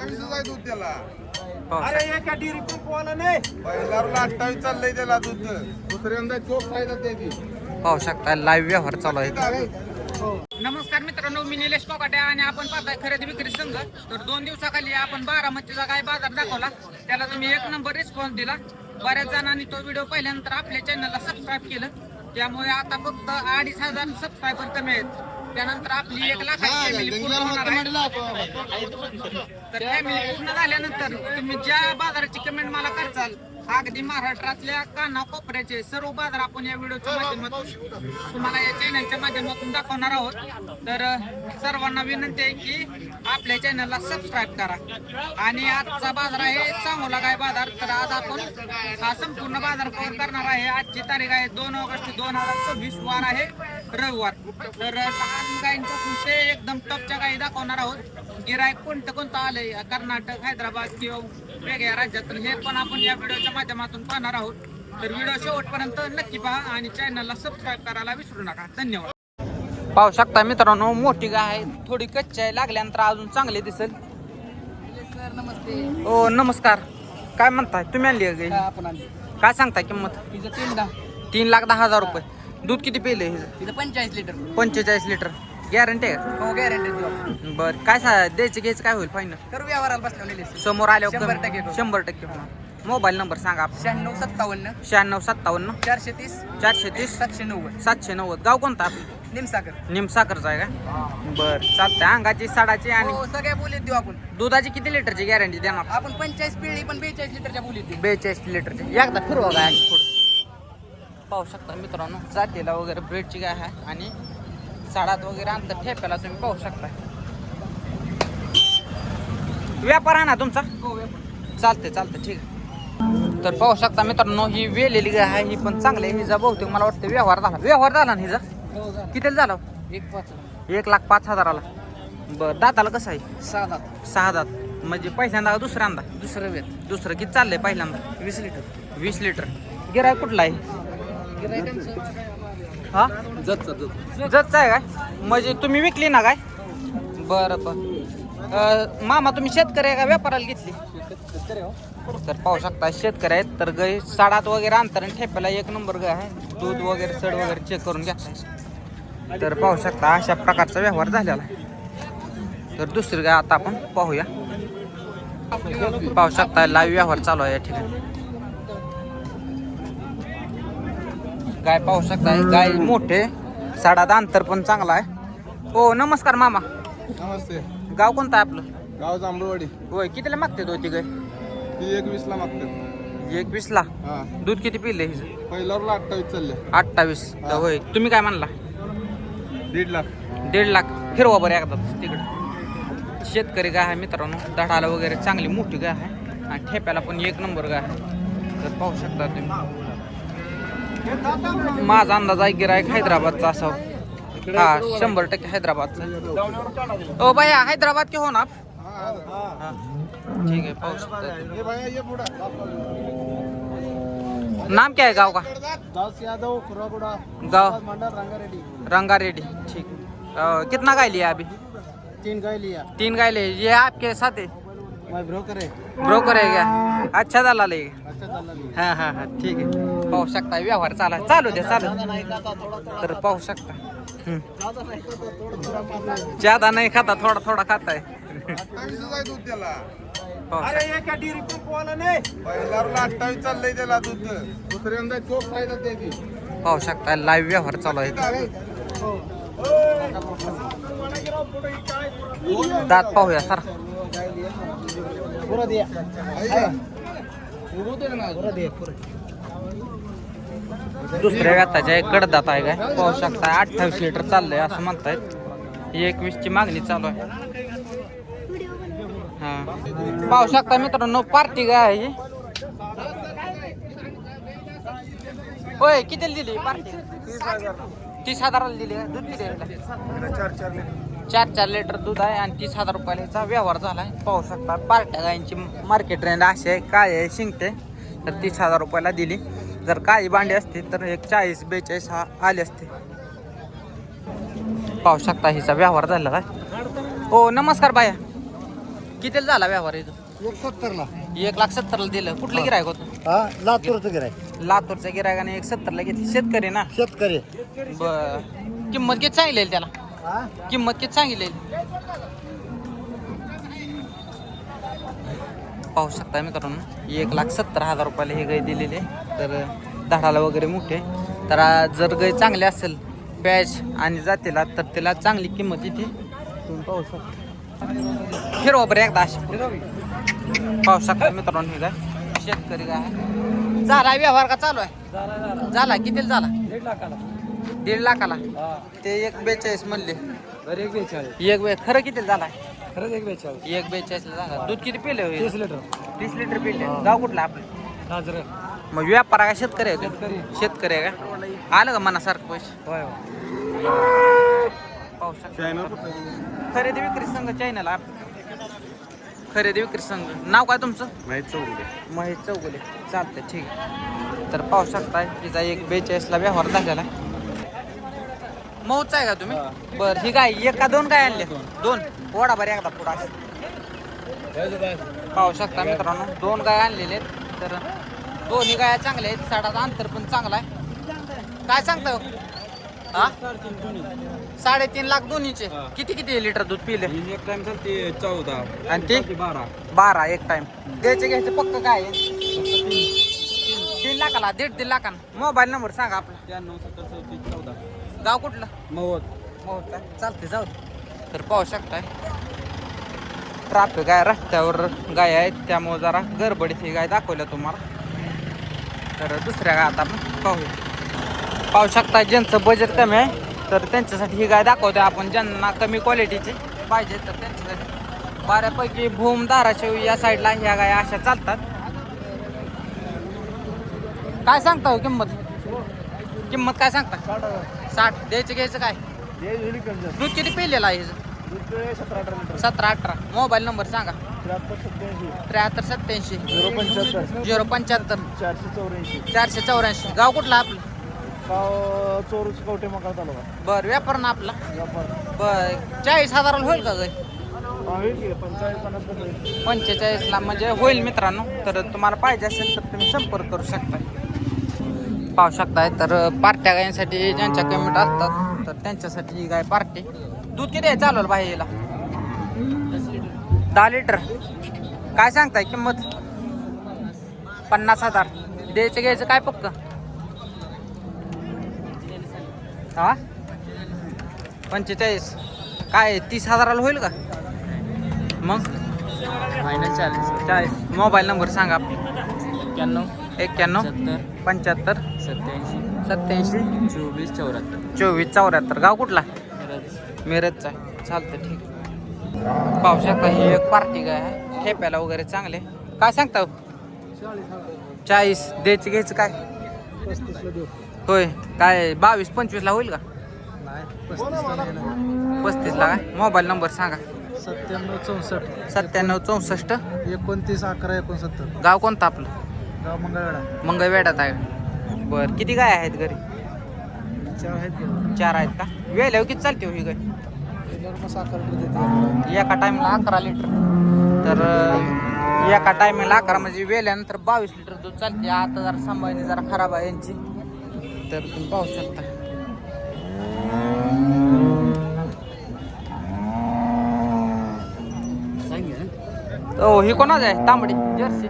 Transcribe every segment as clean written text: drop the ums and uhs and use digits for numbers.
28 आहे दूध त्याला. पाहू अरे एका डेअरी पंपवाला नाही पहिल्याला 28 चाललंय त्याला दूध. दुसऱ्यांदा चोख फायदा त्याची. पाहू शकता लाईव्ह व्यवहार चालू आहे. नमस्कार मित्रांनो, मी निलेश कोकाटे आणि आपण पाहताय खरेदी विक्री संघ. तर 2 दिवसाखाली आपण बारामतीचा गाय बाजार दाखवला, त्याला तुम्ही 1 नंबर रिस्पॉन्स दिला. बऱ्याच जणांनी तो व्हिडिओ पाहिल्यानंतर आपल्या चॅनलला सबस्क्राईब केलं, त्यामुळे आता फक्त 2,500 सबस्क्रायबर कमी आहेत. त्यानंतर आपली 1 लाखाची फॅमिली पूर्ण होणार आहे. तर फॅमिली पूर्ण झाल्यानंतर तुम्ही ज्या बाजाराची कमेंट मला करचाल, अगदी महाराष्ट्रातल्या काना कोपऱ्याचे सर्व बाजार आपण या व्हिडिओच्या माध्यमातून तुम्हाला या चॅनलच्या माध्यमातून दाखवणार आहोत. तर सर्वांना विनंती आहे की आपल्या चॅनलला सबस्क्राईब करा. आणि आजचा बाजार आहे सांगोला गाय बाजार. तर आज आपण हा संपूर्ण बाजार कव्हर करणार आहे. आजची तारीख आहे 2 ऑगस्ट 2026, वार आहे रविवार. तर लहान गायींपासून ते एकदम टॉपच्या गायी दाखवणार आहोत. गिरायक कोणतं आलंय कर्नाटक, हैदराबाद किंवा वेगळ्या राज्यातून, हे पण आपण या व्हिडिओच्या माध्यमातून पाहणार आहोत. तर व्हिडिओ शेवटपर्यंत नक्की पहा आणि चॅनलला सबस्क्राईब करायला विसरू नका. धन्यवाद. पाहू शकता मित्रांनो, मोठी गाय आहे, थोडी कच्ची आहे, लागल्यानंतर अजून चांगली दिसेल. सर नमस्ते. हो नमस्कार. काय म्हणताय, तुम्ही आणली आहे गाय? आपण आणली काय सांगताय किंमत? तिचं 3 3,10,000 रुपये. दूध किती पिले हिचं? तिचं 45 लिटर. 45 लिटर. गॅरंटी आहे? हो गॅरंटी देऊ. बरं. काय द्यायचं घ्यायचं काय होईल फायनल? तर व्यवहाराला बसले समोर आल्यावर 100% करू. 100% होणार. मोबाईल नंबर सांगा. 9657 9657 430 430 790. 790. गाव कोणतं आपलं? निमसागर. निमसाखरचं आहे का? बरं चालतंय. अंगाची साडाची आणि हो सगळ्या बोलीत देऊ आपण. दुधाची किती लिटरची गॅरंटी देणार? आपण 45 पिळी पण 42 लिटरच्या बोलीत देऊ. 42 लिटरची. एकदा फिरवा गाय थोडं. पाहू शकता मित्रांनो, जातीला वगैरे ब्रेडची गाय आहे आणि साडात वगैरे अंतर ठेप्याला तुम्ही पाहू शकता. व्यापार आहे ना तुमचा? चालते ठीक आहे. तर पाहू शकता मित्रांनो, ही वेलेली गाय आहे, ही पण चांगली आहे. हिचा बहुतेक मला वाटतं व्यवहार झाला ना हिचा? कितीला झाला? 1,05,000. बरं. दाताला कसं आहे? 6 दात. म्हणजे पहिल्यांदा का दुसऱ्यांदा? दुसरं किती चाललंय पहिल्यांदा? 20 लिटर. गिराय कुठला आहे? हा जतचा आहे काय? म्हणजे तुम्ही विकली ना काय? बरं. मामा तुम्ही शेतकरी आहे का व्यापाराला घेतली? तर पाहू शकता शेतकरी आहेत. तर गाय साडात वगैरे अंतर आणि ठेप्याला 1 नंबर गाय आहे. दूध वगैरे सड वगैरे चेक करून घ्या. तर पाहू शकता अशा प्रकारचा व्यवहार झालेला आहे. तर दुसरी गाय आता आपण पाहूया. पाहू शकता लाईव्ह व्यवहार चालू आहे या ठिकाणी. गाय पाहू शकता, गाय मोठे, साडात अंतर पण चांगला आहे. हो नमस्कार मामा. नमस्ते. गाव कोणतं आहे आपलं? गाव जांभळवाडी. होय. कितीला मागते होती गाय? ती 21 ला मागतात. 21 ला. हा दूध किती पिले हिचं? पहिल्याला 28 चालले. 28. तर होय. तुम्ही काय म्हणला? 1.5 लाख. 1.5 लाख. फिरवा बरं एकदा तिकडे. शेतकरी गाय आहे मित्रांनो, दडाला वगैरे चांगली मोठी गाय आहे आणि ठेप्याला पण 1 नंबर गाय आहे. तर पाहू शकता तुम्ही. माझा अंदाज आहे गिरायक हैदराबादचा असावा. हा 100% हैदराबादचा. ओ भैया हैदराबाद के हो ना आप? हाँ ठीक है. पाहू शकता तुम्ही. नाम क्या है गाँव का? दास यादव खुरागुड़ा गाँव मंडल रंगारेड्डी. रंगारेड्डी. ठीक. कितना गाय लिया अभी? 3 गाय लिया. 3 गाय ले. ये आपके साथ है? मैं ब्रोकर है. ब्रोकर आहे का? अच्छा झाला लय. अच्छा चालला. हा ठीक आहे. पाहू शकता व्यवहार चालू द्या. तर पाहू शकता. ज्यादा नाही खाता, थोडा खाताय. 28 आहे दूध त्याला. अरे एका डेअरी पंपवाला नाही पहिल्याला 28 चाललंय त्याला दूध. दुसऱ्यांदा चोख फायदा त्याची. पाहू शकता लाईव्ह व्यवहार चालू आहे. दात पाहूया सर. पुरा दिया. दुसऱ्या व्यताच्या एक कडदात आहे काय? पाहू शकता 28 लिटर चाललंय असं म्हणतायत. 21 ची मागणी चालू आहे. हा पाहू शकता मित्रांनो, पार्टी गाय आहे ही. होय. कितीला दिली पार्टी? 30,000 दिली. दूध किती आहे? 4 लिटर दूध आहे आणि 30,000 रुपयाला ह्याचा व्यवहार झाला आहे. पाहू शकता पार्ट्या गायींची मार्केट रेंज अशी आहे. काय आहे शिंगते. तर 30,000 रुपयाला दिली. जर काही भांडी असते तर एक 40-42 आले असते. पाहू शकता हिचा व्यवहार झालेला आहे. हो नमस्कार बाया. कितीला झाला व्यवहार इथं? 170ला. 1,70,000 दिलं. कुठलं गिरायक होतं? हा लातूरचं गिराय. लातूरच्या गिरायकाने 170ला घेतली. शेतकरी ना? शेतकरी. बर किंमत किती सांगितलेली त्याला? हा किंमत किती सांगितलेली? पाहू शकता मित्रांनो 1,70,000 रुपयाला हे गाय दिलेले. तर धाडाला वगैरे मोठे. तर जर गाय चांगले असेल पॅच आणि जातीला तर त्याला चांगली किंमत इथे तुम्ही पाहू शकता. हिरवा बरं एकदा अशी पाहू शकता मित्रांनो ही गाय शेतकरी गाय आहे. झाला व्यवहार का चालू आहे? झाला कितीला झाला? 1.5 लाखाला. ते 1.42 म्हणले. एक वेळ खरं किती झाला? 1.42 ला झाला. दूध किती पिले? 30 लिटर पिले. गाव कुठला आपलं? मग व्यापार आहे का शेतकरी आहे? शेतकरी आहे का? आलं का मनासारखं पैसे? पाहू शकता खरेदी विक्री संघ चायनाला. खरेदी विक्री संघ. नाव काय तुमचं? महेश चौगुले. चालतंय ठीक आहे. तर पाहू शकता तिचा 1.42 ला व्यवहार झालेला आहे. मऊच आहे का तुम्ही? बरं ही गाय एक का दोन गाय आणले? दोन. ओढा बरं एकदा पुढा. पाहू शकता मित्रांनो 2 गाय आणलेले आहेत. तर दोन्ही गाया चांगल्या आहेत. साडाचा अंतर पण चांगला आहे. काय सांगता? हा 3.5 लाख दोन्हीचे. किती किती लिटर दूध पिले? एक टाइम चालते 14 आणि ते 12 एक टाइम. द्यायचे घ्यायचे पक्क काय आहे? 3 लाखाला 1.5 लाखाला. मोबाईल नंबर सांगा आपला. 93 गाव कुठलं? मवत. चालते जाऊ दे. तर पाहू शकताय ट्राफिक आहे रस्त्यावर गाय आहेत त्यामुळे जरा गडबडीत ही गाय दाखवल्या तुम्हाला. तर दुसऱ्या गाय आता आपण पाहू शकता ज्यांचं बजेट कमी आहे तर त्यांच्यासाठी ही गाय दाखवते आपण. ज्यांना कमी क्वालिटीची पाहिजे तर त्यांच्यासाठी बऱ्यापैकी भूम धाराशिव या साईडला ह्या गाय अशा चालतात. काय सांगता हो किंमत? किंमत काय सांगता? 60. द्यायचं घ्यायचं काय? दूध किती पिलेलं आहे? 17-18. मोबाईल नंबर सांगा. 7387 075 484. गाव कुठला आपलं? चोरूच कवटे मका तालुका. बर व्यापार ना आपला. बर 40,000 होईल का गाय? 45 ला म्हणजे होईल मित्रांनो. तर तुम्हाला पाहिजे असेल तर तुम्ही संपर्क करू शकता. पाहू शकताय तर पार्ट्या गायांसाठी ज्यांच्या कमेंट असतात तर त्यांच्यासाठी ही गाय पार्टी. दूध किती आहे चालवलं बाहेरला? 10 लिटर. काय सांगताय किंमत? 50,000. द्यायचं घ्यायचं काय पक्क? हा 45. काय 30,000 होईल का मग? फायनल 40. मोबाईल नंबर सांगा. 91 75 87 24 74. गाव कुठला? मिरजचा. चालतं ठीक. पाहू शकता ही एक पार्टी गाय आहे. ठेप्याला वगैरे चांगले. काय सांगता? 40. द्यायचं घ्यायचं काय? 35ला देऊ. होय काय 22-25 ला होईल का? नाही 35ला 35 ला काय? मोबाईल नंबर सांगा. 97 64 97 64 29 11 69. गाव कोणतं आपलं? गाव मंगळवेढा. मंगळवेढ्यात आहे. बरं किती गाय आहेत घरी? 4 आहेत. 4 आहेत का? वेळेवर किती चालते हो ही गाय? साखर देते. एका टायमाला 11 लिटर. तर एका टायमाला 11 म्हणजे वेल्यानंतर 22 लिटर दूध चालते. आता जरा सांभाळणे जरा खराब आहे यांची. तर तुम्ही पाहू शकता. हो ही कोणाच आहे? तांबडी जर्सी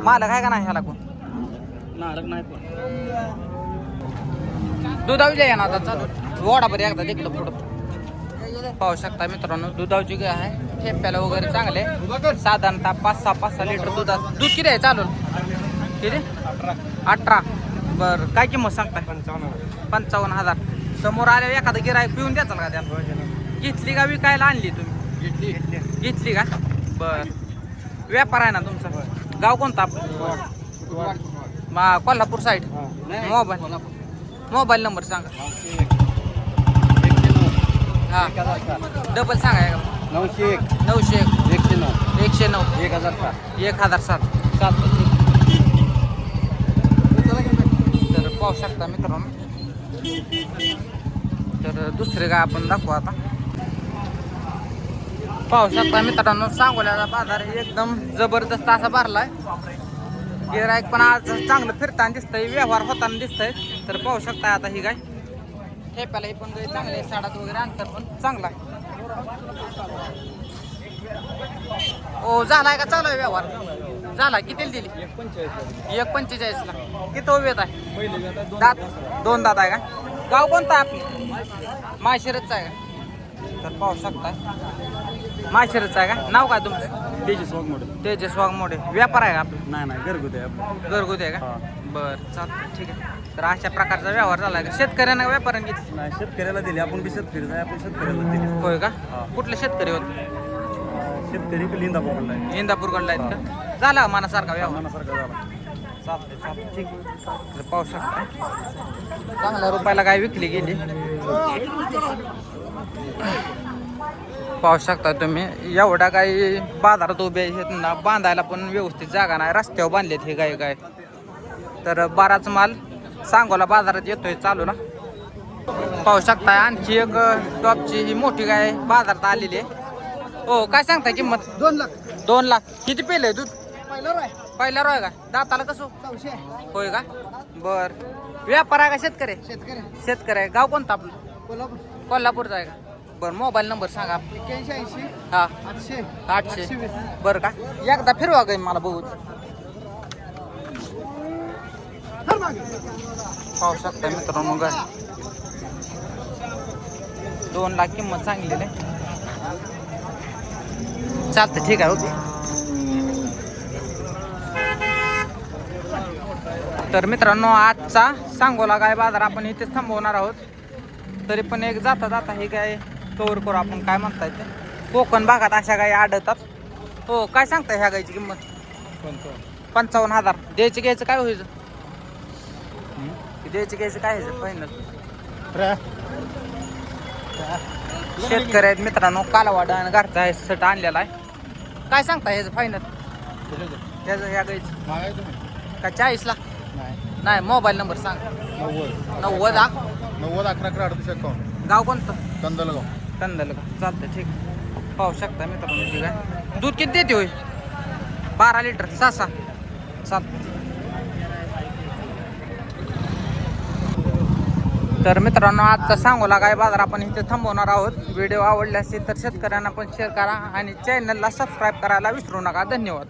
मालक आहे का नाही ह्याला कोण? दुधावली आहे ना आता चालू. ओढा बरं एकदा तिकडं पुढं. पाहू शकता मित्रांनो दुधावची गाय आहे. ठेप्याला वगैरे चांगले. साधारणतः 5-6 लिटर दूध दूध किती आहे चालू? किती? 18. बरं काय किंमत सांगताय? 55,000. समोर आल्या एखादं गिरायक पिऊन द्याचाल का त्याला? घेतली का विकायला आणली तुम्ही? घेतली का? बर व्यापार आहे ना तुमचा? गाव कोणता आपलं? कोल्हापूर साईड. मोबाईल नंबर सांगा. हा डबल सांगा. 901 901 109 109 1007. 1007. तर पाहू शकता मित्रांनो. तर दुसरे गाय आपण दाखवू आता. पाहू शकता मित्रांनो, सांगोल्याचा बाजार एकदम जबरदस्त असा भरलाय. गिराईक पण आज चांगलं फिरताना दिसतंय, व्यवहार होताना दिसतंय. तर पाहू शकता आता ही गाय ठेप्याला ही पण गाय चांगली आहे, साडात वगैरे अंतर पण चांगला आहे. ओ झालाय का, चालू आहे व्यवहार? झाला. कितीला दिली? 1.45 ला. किती वेत आहे? दात 2 दात आहे का? गाव कोणतं आहे आपलं? माळशिरसचं आहे का? तर पाहू शकता माळशिरसचं आहे का? नाव काय तुमचं? तेजस वाघमोडे. व्यापार आहे का आपलं? नाही घरगुती आहे. घरगुती आहे का? बरं, चालतं, ठीक आहे. तर अशा प्रकारचा व्यवहार झाला का? शेतकऱ्यांना व्यापाऱ्यांनी घेतली? नाही, शेतकऱ्याला दिली. आपण बी शेतकरी आहे, आपण शेतकऱ्याला दिली. होय का? कुठले शेतकरी होते? शेतकरी इंदापूरला आहे. इंदापूरकडला आहेत का? झाला मनासारखा व्यवहार? मनासारखा झाला. चालतंय, ठीक आहे. तर पाहू शकता चांगल्या रुपयाला गाय विकली गेली. पाहू शकता तुम्ही, एवढ्या गाई बाजारात उभ्या आहेत ना, बांधायला पण व्यवस्थित जागा नाही, रस्त्यावर बांधलेत हे गाय. तर बराच माल सांगोला बाजारात येतोय चालू ना. पाहू शकता आणखी एक टॉपची ही मोठी गाय बाजारात आलेली आहे. हो, काय सांगता किंमत? 2 लाख. 2 लाख. किती पेले दूध? पहिला रोय का? दाताला कसं? 400. होय का? बर. व्यापार आहे का शेतकरी? शेतकरी आहे. गाव कोणतं आपलं? कोल्हापूर. कोल्हापूरचा आहे का? बरं, मोबाईल नंबर सांगा. 81 हा, 800 800. बरं का? एकदा फिरवा गाई मला बघू. पाहू शकता मित्रांनो, गाय 2 लाख किंमत सांगलेली आहे. चालतं, ठीक आहे. ओके. तर मित्रांनो, आजचा सांगोला गाय बाजार आपण इथेच थांबवणार आहोत. तरी पण एक जाता जाता ही गाय कवर करू आपण. काय म्हणता येते, कोकण भागात अशा गायी आढळतात. हो, काय सांगताय ह्या गायची किंमत? 55,000. द्यायची घ्यायचं काय व्हायचं? द्यायची घ्यायचं काय व्हायचं फायनल? शेतकरी आहेत मित्रांनो, कालवाड आणि घरचा आहे सट आणलेला आहे. काय सांगता ह्याचं फायनल? ह्याचं ह्या गायचं का 40 ला? नाही, मोबाईल नंबर सांग. 90 11 38 गाव कोणतं? कंदलगाव. कंदल का? चालतं, ठीक. पाहू शकता मित्रांनो, ठीक आहे. दूध किती देते होय? 12 लिटर. 6 चालतं. तर मित्रांनो, आजचा सांगोला गाय बाजार आपण इथे थांबवणार आहोत. व्हिडिओ आवडला असेल तर शेतकऱ्यांना पण शेअर करा आणि चॅनलला सबस्क्राईब करायला विसरू नका. धन्यवाद.